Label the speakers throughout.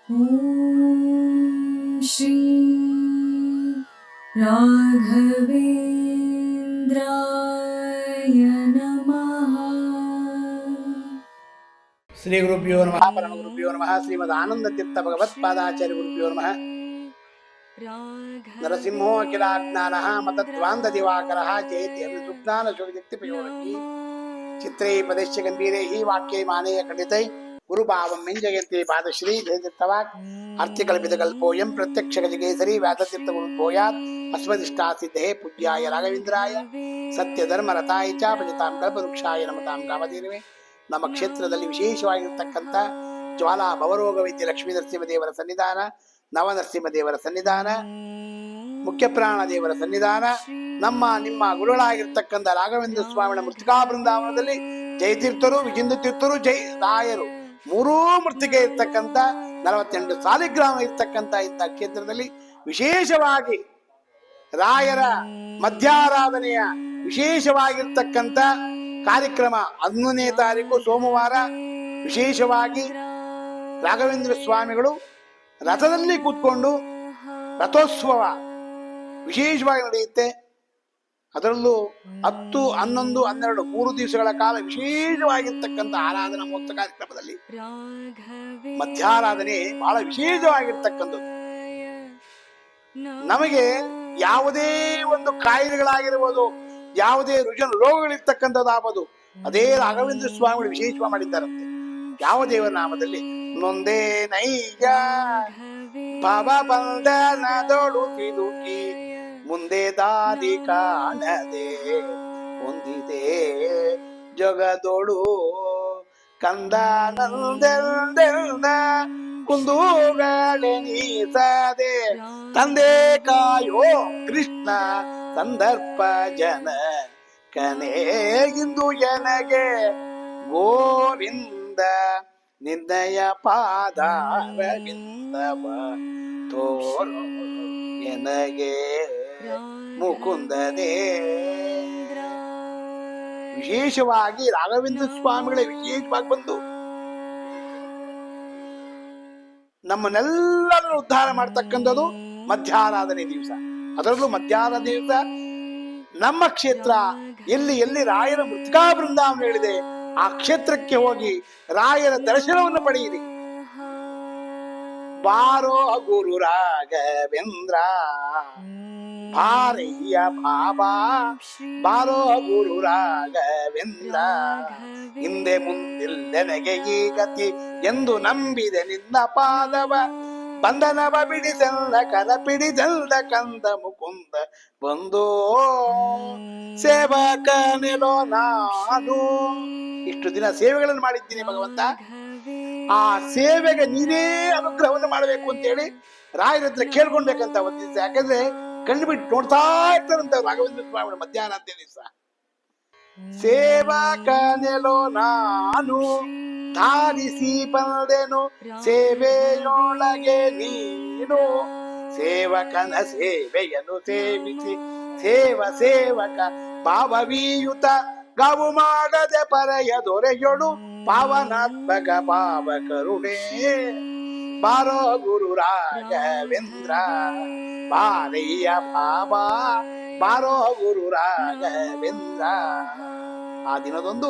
Speaker 1: ಓಂ ಶ್ರೀ ರಾಘವೇಂದ್ರಾಯ ನಮಃ.
Speaker 2: ಶ್ರೀ ಗುರುಭ್ಯೋ ನಮಃ. ಪರಮ ಗುರುಭ್ಯೋ ನಮಃ. ಶ್ರೀಮದ್ ಆನಂದ ತೀರ್ಥ ಭಗವತ್ಪಾದಾಚಾರ್ಯ ಗುರುಭ್ಯೋ ನಮಃ. ನರಸಿಂಹೋ ಅಖಿಲಾಜ್ಞಾನಃ ಮತದ್ವಾಂಧ ದಿವಾಕರಃ ಜಯತಿ ಅನುಸುಜ್ಞಾನ ಶೋಕಶಕ್ತಿ ಪಯೋರಕಿ ಚಿತ್ರೈ ಪದಶ್ಯ ಗಂಭೀರೈ ವಾಕ್ಯೈ ಮಾನೇಯ ಖಂಡಿತೈ ಗುರುಭಾವಂ ಮೆಂಜಯಂತಿ ಪಾದಶ್ರೀ ಜಯತೀರ್ಥವಾಕ್ ಅರ್ಥಿಕಲ್ಪಿತಕಲ್ಪೋಯಂ ಪ್ರತ್ಯಕ್ಷ ಗಜಕೇಸರಿ ವ್ಯಾಸತೀರ್ಥ ಗುರುಭೂಯಾತ್ ಅಸ್ಮದಿಷ್ಟಾ ಸಿದ್ಧೇ ಪೂಜ್ಯಾಯ ರಾಘವೇಂದ್ರಾಯ ಸತ್ಯಧರ್ಮ ರಥಾಯ ಚ ಭಜತಾಂ ಕಲ್ಪವೃಕ್ಷಾಯ ನಮತಾಂ ಕಾಮಧೇನವೇ. ನಮ್ಮ ಕ್ಷೇತ್ರದಲ್ಲಿ ವಿಶೇಷವಾಗಿರ್ತಕ್ಕಂಥ ಜ್ವಾಲಾ ಭವರೋಗ ವೈದ್ಯ ಲಕ್ಷ್ಮೀ ನರಸಿಂಹದೇವರ ಸನ್ನಿಧಾನ, ನವನರಸಿಂಹದೇವರ ಸನ್ನಿಧಾನ, ಮುಖ್ಯ ಪ್ರಾಣ ದೇವರ ಸನ್ನಿಧಾನ, ನಿಮ್ಮ ಗುರುಗಳಾಗಿರ್ತಕ್ಕಂಥ ರಾಘವೇಂದ್ರ ಸ್ವಾಮಿಗಳ ಮೃತ್ತಿಕಾ ಬೃಂದಾವನದಲ್ಲಿ ಜಯತೀರ್ಥರು, ವಿಜಿಂದ ತೀರ್ಥರು, ಜೈ ರಾಯರು ಮೂರೂ ಮೃತ್ತಿಗೆ ಇರ್ತಕ್ಕಂಥ 48 ಸಾಲಿಗ್ರಾಮ ಇರ್ತಕ್ಕಂಥ ಇಂಥ ಕ್ಷೇತ್ರದಲ್ಲಿ ವಿಶೇಷವಾಗಿ ರಾಯರ ಮಧ್ಯಾರಾಧನೆಯ ವಿಶೇಷವಾಗಿರ್ತಕ್ಕಂಥ ಕಾರ್ಯಕ್ರಮ 11ನೇ ತಾರೀಕು ಸೋಮವಾರ ವಿಶೇಷವಾಗಿ ರಾಘವೇಂದ್ರ ಸ್ವಾಮಿಗಳು ರಥದಲ್ಲಿ ಕೂತ್ಕೊಂಡು ರಥೋತ್ಸವ ವಿಶೇಷವಾಗಿ ನಡೆಯುತ್ತೆ. ಅದರಲ್ಲೂ 10, 11, 12 3 ದಿವಸಗಳ ಕಾಲ ವಿಶೇಷವಾಗಿರ್ತಕ್ಕಂಥ ಆರಾಧನಾ ಮಹೋತ್ಸವ ಕಾರ್ಯಕ್ರಮದಲ್ಲಿ ಮಧ್ಯಾರಾಧನೆ ಬಹಳ ವಿಶೇಷವಾಗಿರ್ತಕ್ಕಂಥದ್ದು. ನಮಗೆ ಯಾವುದೇ ಒಂದು ಕಾಯಿಲೆಗಳಾಗಿರ್ಬೋದು, ಯಾವುದೇ ರೋಗಗಳಿರ್ತಕ್ಕಂಥದ್ದಾಗಬಹುದು, ಅದೇ ರಾಘವೇಂದ್ರ ಸ್ವಾಮಿಗಳು ವಿಶೇಷವಾಗಿ ಮಾಡಿದ್ದಾರಂತೆ. ಯಾವ ದೇವರ ನಾಮದಲ್ಲಿ ನೊಂದೇ ನೈಜ ಭವ ಬಂಧನದೊಳು ಸಿಲುಕಿ ಮುಂದೆ ದಾರಿ ಕಾಣದೆ ಹೊಂದಿದೆ ಜಗದೊಳು ಕಂದನಂದೆಲ್ದೆಲ್ದ ಕುಂದುಗಳೆನೀಸದೆ ತಂದೆ ಕಾಯೋ ಕೃಷ್ಣ ಸಂದರ್ಪ ಜನ ಕನೆಗಿಂದು ಜನಗೆ ಗೋವಿಂದ ನಿರ್ಣಯ ಪಾದಾರವಿಂದವ ತೋರು ಎನಗೆ ಮುಕುಂದನೇ. ವಿಶೇಷವಾಗಿ ರಾಘವೇಂದ್ರ ಸ್ವಾಮಿಗಳೇ ವಿಶೇಷವಾಗಿ ಬಂದು ನಮ್ಮನ್ನೆಲ್ಲರನ್ನು ಉದ್ಧಾರ ಮಾಡ್ತಕ್ಕಂಥದ್ದು ಮಧ್ಯಾರಾಧನೆ ದಿವಸ. ಅದರಲ್ಲೂ ಮಧ್ಯಾಹ್ನ ದಿವಸ ನಮ್ಮ ಕ್ಷೇತ್ರ ಎಲ್ಲಿ ರಾಯರ ಮೃತ್ತಿಕಾ ಬೃಂದಾವನ ಹೇಳಿದೆ ಆ ಕ್ಷೇತ್ರಕ್ಕೆ ಹೋಗಿ ರಾಯರ ದರ್ಶನವನ್ನು ಪಡೆಯಿರಿ. ಬಾರೋ ಗುರು ರಾಘವೇಂದ್ರ ಭಾರಯ್ಯ ಬಾಬಾ, ಬಾರೋ ಗುರು ರಾಘವೇಂದ್ರ ಹಿಂದೆ ಮುಂದಿಲ್ಲೆನಗೆ ಈ ಗತಿ ಎಂದು ನಂಬಿದೆ ನಿನ್ನ ಪಾದವ ಬಂಧನವ ಬಿಡಿಸಲ್ಲ ಕರ ಪಿಡಿದಲ್ದ ಕಂದ ಮುಕುಂದ ಬಂದೋ ಸೇವಕನೆಲೋ ನಾನು. ಇಷ್ಟು ದಿನ ಸೇವೆಗಳನ್ನು ಮಾಡಿದ್ದೀನಿ ಭಗವಂತ, ಆ ಸೇವೆಗೆ ನೀನೇ ಅನುಗ್ರಹವನ್ನು ಮಾಡಬೇಕು ಅಂತೇಳಿ ರಾಯರ ಹತ್ರ ಕೇಳ್ಕೊಳ್ಬೇಕಂತ ಒಂದು ದಿವಸ. ಯಾಕಂದ್ರೆ ಕಣ್ಣು ಬಿಟ್ಟು ನೋಡ್ತಾ ಇರ್ತಾರಂತ ರಾಘವೇಂದ್ರ ಸ್ವಾಮಿ ಮಧ್ಯಾಹ್ನ ಅಂತ ದಿವಸ. ಸೇವಕನೆಲೋ ನಾನು ಧಾರಿಸಿ ಬಂದೆನು ಸೇವೆಯೊಳಗೆ ನೀನು, ಸೇವಕನ ಸೇವೆಯನ್ನು ಸೇವಿಸಿ ಸೇವಕ ಭಾವವೀಯುತ ಗಾವು ಮಾಡದೆ ಪರೆಯ ದೊರೆಯೊಳು ಪಾವನಾತ್ಮಕ ಪಾವ ಕರುಣೆ. ಬಾರೋ ಗುರು ರಾಘವೇಂದ್ರ ಬಾರಯ್ಯ ಬಾಬಾ, ಬಾರೋ ಗುರು ರಾಘವೇಂದ್ರ. ಆ ದಿನದೊಂದು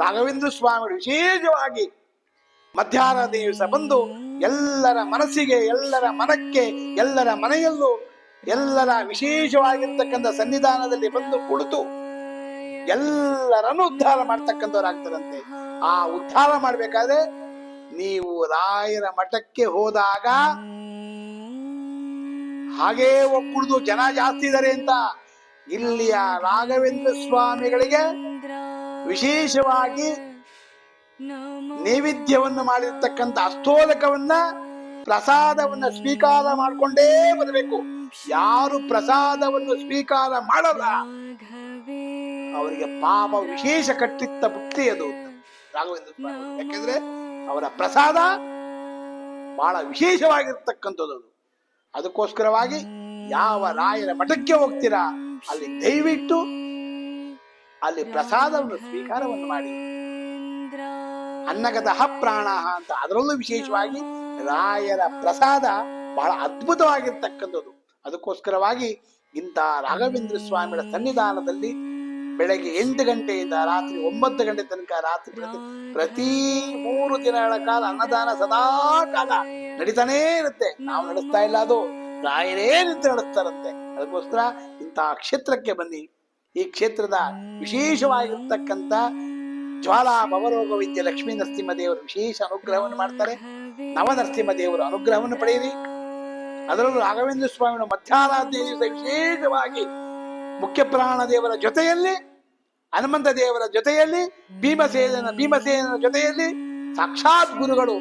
Speaker 2: ರಾಘವೇಂದ್ರ ಸ್ವಾಮಿಗಳು ವಿಶೇಷವಾಗಿ ಮಧ್ಯಾಹ್ನ ದಿವಸ ಬಂದು ಎಲ್ಲರ ಮನಸ್ಸಿಗೆ, ಎಲ್ಲರ ಮನಕ್ಕೆ, ಎಲ್ಲರ ಮನೆಯಲ್ಲೂ ಎಲ್ಲರ ವಿಶೇಷವಾಗಿರ್ತಕ್ಕಂಥ ಸನ್ನಿಧಾನದಲ್ಲಿ ಬಂದು ಕುಳಿತು ಎಲ್ಲರನ್ನು ಉದ್ಧಾರ ಮಾಡ್ತಕ್ಕಂಥವ್ರಾಗ್ತಾರಂತೆ. ಆ ಉದ್ಧಾರ ಮಾಡ್ಬೇಕಾದ್ರೆ ನೀವು ರಾಯರ ಮಠಕ್ಕೆ ಹೋದಾಗ ಹಾಗೇ ಒಕ್ಕುಳಿದು ಜನ ಜಾಸ್ತಿ ಇದ್ದಾರೆ ಅಂತ ಇಲ್ಲಿಯ ರಾಘವೇಂದ್ರ ಸ್ವಾಮಿಗಳಿಗೆ ವಿಶೇಷವಾಗಿ ನೈವೇದ್ಯವನ್ನು ಮಾಡಿರ್ತಕ್ಕಂಥ ಅಸ್ತೋಲಕವನ್ನ ಪ್ರಸಾದವನ್ನ ಸ್ವೀಕಾರ ಮಾಡಿಕೊಂಡೇ ಬರಬೇಕು. ಯಾರು ಪ್ರಸಾದವನ್ನು ಸ್ವೀಕಾರ ಮಾಡಲ್ಲ ಅವರಿಗೆ ಪಾಪ ವಿಶೇಷ ಕಟ್ಟಿತ್ತ ಭಕ್ತಿ ಅದು ರಾಘವೇಂದ್ರ ಸ್ವಾಮಿ. ಯಾಕೆಂದ್ರೆ ಅವರ ಪ್ರಸಾದ ಬಹಳ ವಿಶೇಷವಾಗಿರ್ತಕ್ಕಂಥದ್ದು. ಅದಕ್ಕೋಸ್ಕರವಾಗಿ ಯಾವ ರಾಯರ ಮಠಕ್ಕೆ ಹೋಗ್ತೀರಾ ಅಲ್ಲಿ ದಯವಿಟ್ಟು ಅಲ್ಲಿ ಪ್ರಸಾದವನ್ನು ಸ್ವೀಕಾರವನ್ನು ಮಾಡಿ. ಅನ್ನಗದ ಪ್ರಾಣ ಅಂತ ಅದರಲ್ಲೂ ವಿಶೇಷವಾಗಿ ರಾಯರ ಪ್ರಸಾದ ಬಹಳ ಅದ್ಭುತವಾಗಿರ್ತಕ್ಕಂಥದ್ದು. ಅದಕ್ಕೋಸ್ಕರವಾಗಿ ಇಂಥ ರಾಘವೇಂದ್ರ ಸ್ವಾಮಿಗಳ ಸನ್ನಿಧಾನದಲ್ಲಿ ಬೆಳಗ್ಗೆ 8 ಗಂಟೆಯಿಂದ ರಾತ್ರಿ 9 ಗಂಟೆ ತನಕ ರಾತ್ರಿ ಪ್ರತಿ 3 ದಿನಗಳ ಕಾಲ ಅನ್ನದಾನ ಸದಾ ಕಾಲ ನಡೀತಾನೇ ಇರುತ್ತೆ. ನಾವು ನಡೆಸ್ತಾ ಇಲ್ಲ, ಅದು ರಾಯರೇ ನಿಂತು ನಡೆಸ್ತಾರಂತೆ. ಅದಕ್ಕೋಸ್ಕರ ಇಂತಹ ಕ್ಷೇತ್ರಕ್ಕೆ ಬನ್ನಿ. ಈ ಕ್ಷೇತ್ರದ ವಿಶೇಷವಾಗಿರ್ತಕ್ಕಂಥ ಜ್ವಾಲಾ ಭವರೋಗ ವಿದ್ಯೆ ಲಕ್ಷ್ಮೀ ನರಸಿಂಹ ದೇವರು ವಿಶೇಷ ಅನುಗ್ರಹವನ್ನು ಮಾಡ್ತಾರೆ. ನವನರಸಿಂಹ ದೇವರು ಅನುಗ್ರಹವನ್ನು ಪಡೆಯಿರಿ. ಅದರಲ್ಲೂ ರಾಘವೇಂದ್ರ ಸ್ವಾಮಿಯ ಮಧ್ಯಾರಾಧನೆ ದಿವಸ ವಿಶೇಷವಾಗಿ ಮುಖ್ಯ ಪ್ರಾಣ ದೇವರ ಜೊತೆಯಲ್ಲಿ, ಹನುಮಂತ ದೇವರ ಜೊತೆಯಲ್ಲಿ, ಭೀಮಸೇನ ಜೊತೆಯಲ್ಲಿ ಸಾಕ್ಷಾತ್ ಗುರುಗಳು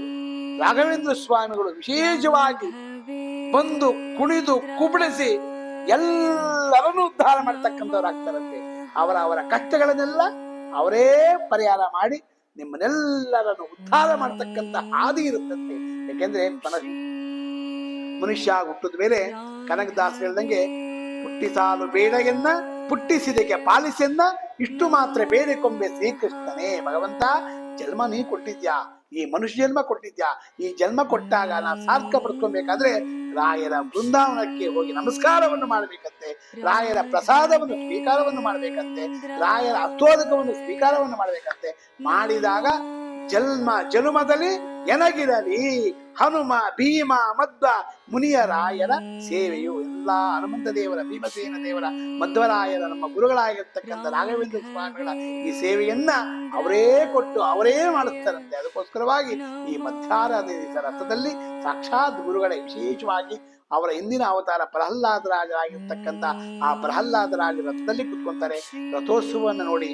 Speaker 2: ರಾಘವೇಂದ್ರ ಸ್ವಾಮಿಗಳು ವಿಶೇಷವಾಗಿ ಬಂದು ಕುಣಿದು ಕುಬಳಿಸಿ ಎಲ್ಲರನ್ನೂ ಉದ್ಧಾರ ಮಾಡ್ತಕ್ಕಂಥವ್ರಾಗ್ತಾರಂತೆ. ಅವರ ಕಷ್ಟಗಳನ್ನೆಲ್ಲ ಅವರೇ ಪರಿಹಾರ ಮಾಡಿ ನಿಮ್ಮನ್ನೆಲ್ಲರನ್ನು ಉದ್ಧಾರ ಮಾಡ್ತಕ್ಕಂಥ ಹಾದಿ ಇರುತ್ತಂತೆ. ಯಾಕೆಂದ್ರೆ ಮನುಷ್ಯ ಹುಟ್ಟಿದ ಮೇಲೆ ಕನಕದಾಸ ಹೇಳ್ದಂಗೆ ಹುಟ್ಟಿಸಾಲು ಬೇಡಗೆನ್ನ ಪುಟ್ಟಿಸಿದಕ್ಕೆ ಪಾಲಿಸೆನ್ನ ಇಷ್ಟು ಮಾತ್ರ ಬೇಡಿಕೊಂಬೆ ಶ್ರೀಕೃಷ್ಣನೇ. ಭಗವಂತ, ಜನ್ಮ ನೀ ಕೊಟ್ಟಿದ್ಯಾ, ಈ ಮನುಷ್ಯ ಜನ್ಮ ಕೊಟ್ಟಿದ್ಯಾ. ಈ ಜನ್ಮ ಕೊಟ್ಟಾಗ ನಾವು ಸಾರ್ಥಕ ಪಡ್ಕೊಬೇಕಾದ್ರೆ ರಾಯರ ಬೃಂದಾವನಕ್ಕೆ ಹೋಗಿ ನಮಸ್ಕಾರವನ್ನು ಮಾಡಬೇಕಂತೆ, ರಾಯರ ಪ್ರಸಾದವನ್ನು ಸ್ವೀಕಾರವನ್ನು ಮಾಡಬೇಕಂತೆ, ರಾಯರ ಅಸ್ತೋದಕವನ್ನು ಸ್ವೀಕಾರವನ್ನು ಮಾಡಬೇಕಂತೆ. ಮಾಡಿದಾಗ ಜನ್ಮದಲ್ಲಿ ಎನಗಿರಲಿ ಹನುಮ ಭೀಮ ಮಧ್ವ ಮುನಿಯ ರಾಯರ ಸೇವೆಯು ಎಲ್ಲ ಹನುಮಂತ ದೇವರ, ಭೀಮಸೇನ ದೇವರ, ಮಧ್ವರಾಯರ ನಮ್ಮ ಗುರುಗಳಾಗಿರ್ತಕ್ಕಂಥ ರಾಘವೇಂದ್ರ ಸ್ವಾಮಿಗಳ ಈ ಸೇವೆಯನ್ನ ಅವರೇ ಕೊಟ್ಟು ಅವರೇ ಮಾಡುತ್ತಾರಂತೆ. ಅದಕ್ಕೋಸ್ಕರವಾಗಿ ಈ ಮಧ್ಯಾರಾಧನೆ ರಥದಲ್ಲಿ ಸಾಕ್ಷಾತ್ ಗುರುಗಳೇ ವಿಶೇಷವಾಗಿ ಅವರ ಹಿಂದಿನ ಅವತಾರ ಪ್ರಹ್ಲಾದರಾಜರಾಗಿರ್ತಕ್ಕಂಥ ಆ ಪ್ರಹ್ಲಾದರಾಜ ರಥದಲ್ಲಿ ಕುತ್ಕೊಂತಾರೆ. ರಥೋತ್ಸವವನ್ನು ನೋಡಿ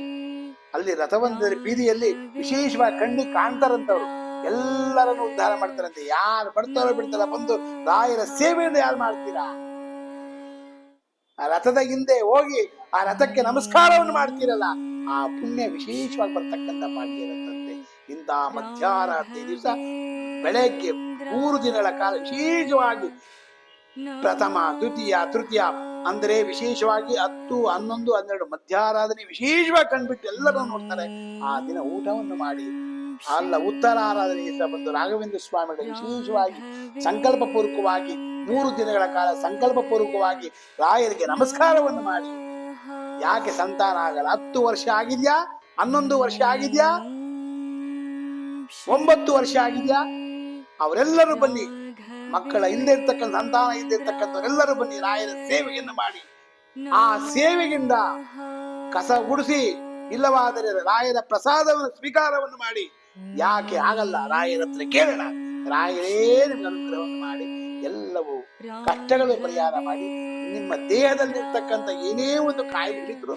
Speaker 2: ಅಲ್ಲಿ ರಥವಂತರ ಬೀದಿಯಲ್ಲಿ ವಿಶೇಷವಾಗಿ ಕಣ್ಣಿಗೆ ಕಾಣ್ತಾರಂತವ್ರು ಎಲ್ಲರನ್ನು ಉದ್ಧಾರ ಮಾಡ್ತಾರಂತೆ. ಯಾರು ಬರ್ತಾರೋ ಬಿಡ್ತಾರ ಬಂದು ರಾಯರ ಸೇವೆಯನ್ನು ಯಾರು ಮಾಡ್ತೀರಾ, ಆ ರಥದ ಹಿಂದೆ ಹೋಗಿ ಆ ರಥಕ್ಕೆ ನಮಸ್ಕಾರವನ್ನು ಮಾಡ್ತೀರಲ್ಲ, ಆ ಪುಣ್ಯ ವಿಶೇಷವಾಗಿ ಬರ್ತಕ್ಕಂಥ ಭಾಗ್ಯ ಇರುತ್ತಂತೆ. ಇಂತಹ ಮಧ್ಯಾರಾತ್ರಿ ದಿವಸ ಬೆಳಗ್ಗೆ 3 ದಿನಗಳ ಕಾಲ ವಿಶೇಷವಾಗಿ ಪ್ರಥಮ, ದ್ವಿತೀಯ, ತೃತೀಯ ಅಂದ್ರೆ ವಿಶೇಷವಾಗಿ 10, 11, 12 ಮಧ್ಯಾರಾಧನೆ ವಿಶೇಷವಾಗಿ ಕಂಡ್ಬಿಟ್ಟು ಎಲ್ಲರೂ ನೋಡ್ತಾರೆ. ಆ ದಿನ ಊಟವನ್ನು ಮಾಡಿ ಉತ್ತರಾರಾಧನೆ ಬಂದು ರಾಘವೇಂದ್ರ ಸ್ವಾಮಿಗಳ ವಿಶೇಷವಾಗಿ ಸಂಕಲ್ಪ ಪೂರ್ವಕವಾಗಿ 3 ದಿನಗಳ ಕಾಲ ಸಂಕಲ್ಪ ಪೂರ್ವಕವಾಗಿ ರಾಯರಿಗೆ ನಮಸ್ಕಾರವನ್ನು ಮಾಡಿ. ಯಾಕೆ ಸಂತಾನ ಆಗಲ್ಲ? 10 ವರ್ಷ ಆಗಿದ್ಯಾ, 11 ವರ್ಷ ಆಗಿದ್ಯಾ, 9 ವರ್ಷ ಆಗಿದ್ಯಾ, ಅವರೆಲ್ಲರೂ ಬನ್ನಿ. ಮಕ್ಕಳ ಇಲ್ಲದೆ ಇರ್ತಕ್ಕಂಥ ಸಂತಾನ ಇಲ್ಲದೆ ಇರ್ತಕ್ಕಂಥವರೆಲ್ಲರೂ ಬನ್ನಿ, ರಾಯರ ಸೇವೆಯನ್ನು ಮಾಡಿ. ಆ ಸೇವೆಗಿಂದ ಕಸ ಗುಡಿಸಿ, ಇಲ್ಲವಾದರೆ ರಾಯರ ಪ್ರಸಾದವನ್ನು ಸ್ವೀಕಾರವನ್ನು ಮಾಡಿ. ಯಾಕೆ ಆಗಲ್ಲ? ರಾಯರ ಹತ್ರ ಕೇಳೋಣ. ರಾಯರೇ ನಿಮ್ಗೆ ಅನುಗ್ರಹವನ್ನು ಮಾಡಿ ಎಲ್ಲವೂ ಕಷ್ಟಗಳು ಪರಿಹಾರ ಮಾಡಿ ನಿಮ್ಮ ದೇಹದಲ್ಲಿರ್ತಕ್ಕಂಥ ಏನೇ ಒಂದು ಕಾಯಿಲೆ ಇದ್ರು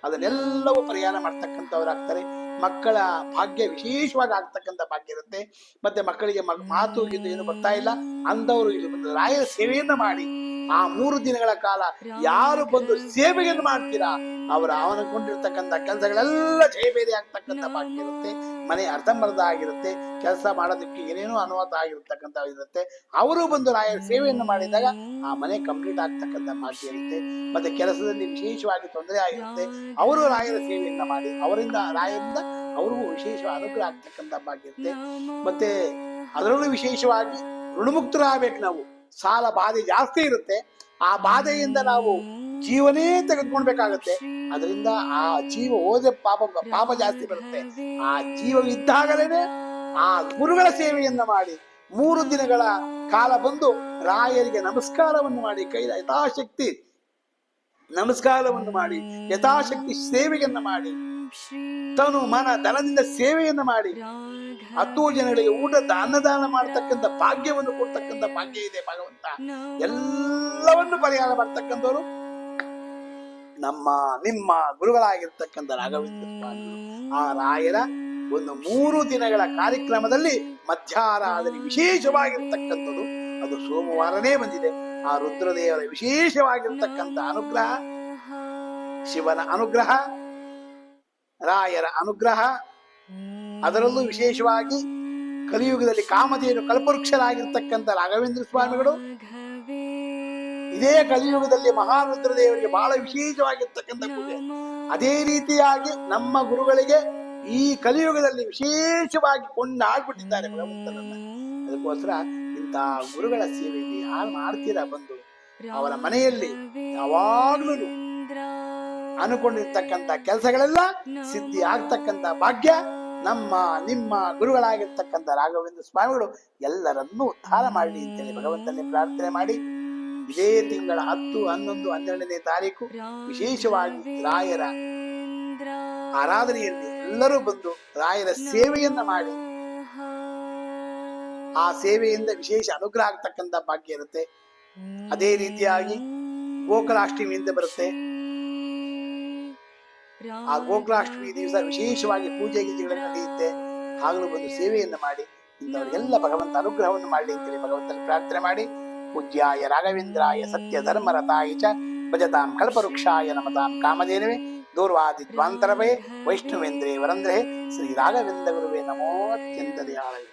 Speaker 2: ಅದನ್ನೆಲ್ಲವೂ ಪರಿಹಾರ ಮಾಡ್ತಕ್ಕಂಥವ್ರಾಗ್ತಾರೆ. ಮಕ್ಕಳ ಭಾಗ್ಯ ವಿಶೇಷವಾಗಿ ಆಗ್ತಕ್ಕಂಥ ಭಾಗ್ಯ ಇರುತ್ತೆ. ಮತ್ತೆ ಮಕ್ಕಳಿಗೆ ಮಾತು ಇದು ಏನು ಬರ್ತಾ ಇಲ್ಲ ಅಂದವರು ಇಲ್ಲಿ ಬಂದು ರಾಯರ ಸೇವೆಯನ್ನು ಮಾಡಿ ಆ 3 ದಿನಗಳ ಕಾಲ ಯಾರು ಬಂದು ಸೇವೆಯನ್ನು ಮಾಡ್ತೀರಾ ಅವನ ಕೊಂಡಿರ್ತಕ್ಕಂಥ ಕೆಲಸಗಳೆಲ್ಲ ಜಯಬೇರಿ ಆಗ್ತಕ್ಕಂಥ ಭಾಗ್ಯ ಇರುತ್ತೆ. ಮನೆ ಅರ್ಧಂಬರ್ಧ ಆಗಿರುತ್ತೆ, ಕೆಲಸ ಮಾಡೋದಕ್ಕೆ ಏನೇನೋ ಅನುವಾದ ಆಗಿರ್ತಕ್ಕಂಥ ಇರುತ್ತೆ. ಅವರು ಬಂದು ರಾಯರ ಸೇವೆಯನ್ನು ಮಾಡಿದಾಗ ಆ ಮನೆ ಕಂಪ್ಲೀಟ್ ಆಗ್ತಕ್ಕಂಥ ಭಾಗ್ಯ ಇರುತ್ತೆ. ಮತ್ತೆ ಕೆಲಸದಲ್ಲಿ ವಿಶೇಷವಾಗಿ ತೊಂದರೆ ಆಗಿರುತ್ತೆ, ಅವರು ರಾಯರ ಸೇವೆಯನ್ನ ಮಾಡಿ ರಾಯರಿಂದ ಅವ್ರಿಗೂ ವಿಶೇಷ ಅನುಗ್ರಹ ಆಗ್ತಕ್ಕಂಥ ಭಾಗ್ಯ ಇರುತ್ತೆ. ಮತ್ತೆ ಅದರಲ್ಲೂ ವಿಶೇಷವಾಗಿ ಋಣಮುಕ್ತರಾಗಬೇಕು. ನಾವು ಸಾಲ ಬಾಧೆ ಜಾಸ್ತಿ ಇರುತ್ತೆ, ಆ ಬಾಧೆಯಿಂದ ನಾವು ಜೀವನೇ ತೆಗೆದುಕೊಳ್ಬೇಕಾಗತ್ತೆ. ಅದರಿಂದ ಆ ಜೀವ ಹೋದ ಪಾಪ ಜಾಸ್ತಿ ಬರುತ್ತೆ. ಆ ಜೀವ ಇದ್ದಾಗಲೇ ಆ ಗುರುಗಳ ಸೇವೆಯನ್ನ ಮಾಡಿ 3 ದಿನಗಳ ಕಾಲ ಬಂದು ರಾಯರಿಗೆ ನಮಸ್ಕಾರವನ್ನು ಮಾಡಿ, ಕೈಲ ಯಥಾಶಕ್ತಿ ನಮಸ್ಕಾರವನ್ನು ಮಾಡಿ, ಯಥಾಶಕ್ತಿ ಸೇವೆಯನ್ನ ಮಾಡಿ, ತನು ಮನ ಧನದಿಂದ ಸೇವೆಯನ್ನು ಮಾಡಿ 10 ಜನಗಳಿಗೆ ಊಟದ ಅನ್ನದಾನ ಮಾಡತಕ್ಕಂಥ ಭಾಗ್ಯವನ್ನು ಕೊಡ್ತಕ್ಕಂಥ ಭಾಗ್ಯ ಇದೆ. ಭಗವಂತ ಎಲ್ಲವನ್ನು ಪರಿಹಾರ ಮಾಡ್ತಕ್ಕಂಥವ್ರು ನಿಮ್ಮ ಗುರುಗಳಾಗಿರ್ತಕ್ಕಂಥ ರಾಘವೇಂದ್ರ ಸ್ವಾಮಿಗಳು. ಆ ರಾಯರ ಒಂದು 3 ದಿನಗಳ ಕಾರ್ಯಕ್ರಮದಲ್ಲಿ ಮಧ್ಯಾರಾಧನೆ ವಿಶೇಷವಾಗಿರ್ತಕ್ಕಂಥದ್ದು ಅದು ಸೋಮವಾರನೇ ಬಂದಿದೆ. ಆ ರುದ್ರದೇವರ ವಿಶೇಷವಾಗಿರ್ತಕ್ಕಂಥ ಅನುಗ್ರಹ, ಶಿವನ ಅನುಗ್ರಹ, ರಾಯರ ಅನುಗ್ರಹ, ಅದರಲ್ಲೂ ವಿಶೇಷವಾಗಿ ಕಲಿಯುಗದಲ್ಲಿ ಕಾಮಧೇನು ಕಲ್ಪವೃಕ್ಷರಾಗಿರ್ತಕ್ಕಂಥ ರಾಘವೇಂದ್ರ ಸ್ವಾಮಿಗಳು ಇದೇ ಕಲಿಯುಗದಲ್ಲಿ ಮಹಾರುದ್ರದೇವರಿಗೆ ಬಹಳ ವಿಶೇಷವಾಗಿರ್ತಕ್ಕಂಥ ಪೂಜೆ. ಅದೇ ರೀತಿಯಾಗಿ ನಮ್ಮ ಗುರುಗಳಿಗೆ ಈ ಕಲಿಯುಗದಲ್ಲಿ ವಿಶೇಷವಾಗಿ ಕೊಂಡಾಡ್ಬಿಟ್ಟಿದ್ದಾರೆ ಭಗವಂತನನ್ನ. ಅದಕ್ಕೋಸ್ಕರ ಇಂಥ ಗುರುಗಳ ಸೇವೆಯಲ್ಲಿ ಯಾರು ಮಾಡ್ತೀರಾ ಬಂದು ಅವರ ಮನೆಯಲ್ಲಿ ಯಾವಾಗ್ಲೂ ಅನ್ಕೊಂಡಿರ್ತಕ್ಕಂಥ ಕೆಲಸಗಳೆಲ್ಲ ಸಿದ್ಧಿ ಆಗ್ತಕ್ಕಂಥ ಭಾಗ್ಯ ನಮ್ಮ ನಿಮ್ಮ ಗುರುಗಳಾಗಿರ್ತಕ್ಕಂಥ ರಾಘವೇಂದ್ರ ಸ್ವಾಮಿಗಳು ಎಲ್ಲರನ್ನೂ ಉದ್ಧಾರ ಮಾಡಲಿ ಅಂತೇಳಿ ಭಗವಂತನಲ್ಲಿ ಪ್ರಾರ್ಥನೆ ಮಾಡಿ ಇದೇ ತಿಂಗಳ 10, 11, 12ನೇ ತಾರೀಕು ವಿಶೇಷವಾಗಿ ರಾಯರ ಆರಾಧನೆಯಲ್ಲಿ ಎಲ್ಲರೂ ಬಂದು ರಾಯರ ಸೇವೆಯನ್ನ ಮಾಡಿ ಆ ಸೇವೆಯಿಂದ ವಿಶೇಷ ಅನುಗ್ರಹ ಆಗ್ತಕ್ಕಂಥ ಭಾಗ್ಯ ಇರುತ್ತೆ. ಅದೇ ರೀತಿಯಾಗಿ ಗೋಕುಲಾಷ್ಟಮಿಯಿಂದ ಬರುತ್ತೆ. ಆ ಗೋಕುಲಾಷ್ಟಮಿ ದಿವಸ ವಿಶೇಷವಾಗಿ ಪೂಜೆ ಗೀಜೆಗಳನ್ನು ನಡೆಯುತ್ತೆ. ಆಗಲೂ ಬಂದು ಸೇವೆಯನ್ನು ಮಾಡಿ ಇಂಥವರಿಗೆಲ್ಲ ಭಗವಂತ ಅನುಗ್ರಹವನ್ನು ಮಾಡಲಿ ಅಂತೇಳಿ ಭಗವಂತನ ಪ್ರಾರ್ಥನೆ ಮಾಡಿ ಪೂಜ್ಯಾಯ ರಾಘವೇಂದ್ರಾಯ ಸತ್ಯ ಧರ್ಮರತಾಯ ಚ ಭಜತಾಂ ಕಲ್ಪವೃಕ್ಷಾಯ ನಮತಾಂ ಕಾಮಧೇನವೇ ದೂರ್ವಾದಿದ್ವಾಂತರವೇ ವೈಷ್ಣವೇಂದ್ರೇ ವರಂದ್ರೇ ಶ್ರೀ ರಾಘವೇಂದ್ರ ಗುರುವೇ ನಮೋ ಅತ್ಯಂತ ದಯಾಳವೇ.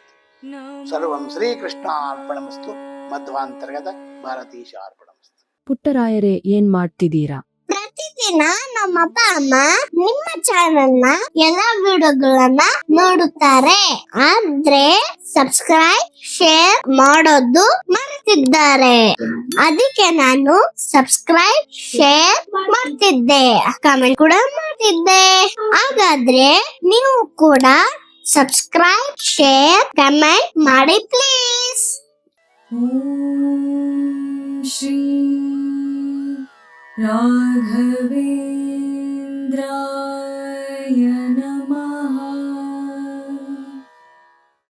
Speaker 2: ಸರ್ವಂ ಶ್ರೀಕೃಷ್ಣಾರ್ಪಣಮಸ್ತು. ಮಧ್ವಾಂತರ್ಗತ ಭಾರತೀಶ ಅರ್ಪಣಮಸ್ತು.
Speaker 3: ಪುಟ್ಟರಾಯರೇ, ಏನ್ ಮಾಡ್ತಿದ್ದೀರಾ?
Speaker 4: ಪ್ರತಿದಿನ ನಮ್ಮಪ್ಪ ಅಮ್ಮ ನಿಮ್ಮ ಚಾನೆಲ್ ನ ಎಲ್ಲಾ ವಿಡಿಯೋಗಳನ್ನ ನೋಡುತ್ತಾರೆ, ಆದ್ರೆ ಸಬ್ಸ್ಕ್ರೈಬ್ ಶೇರ್ ಮಾಡೋದು ಮರೆತಿದ್ದಾರೆ. ಅದಕ್ಕೆ ನಾನು ಸಬ್ಸ್ಕ್ರೈಬ್ ಶೇರ್ ಮಾಡ್ತಿದ್ದೆ, ಕಮೆಂಟ್ ಕೂಡ ಮಾಡ್ತಿದ್ದೆ. ಹಾಗಾದ್ರೆ ನೀವು ಕೂಡ ಸಬ್ಸ್ಕ್ರೈಬ್ ಶೇರ್ ಕಮೆಂಟ್ ಮಾಡಿ ಪ್ಲೀಸ್.
Speaker 1: ॐ श्री राघवेन्द्राय नमः।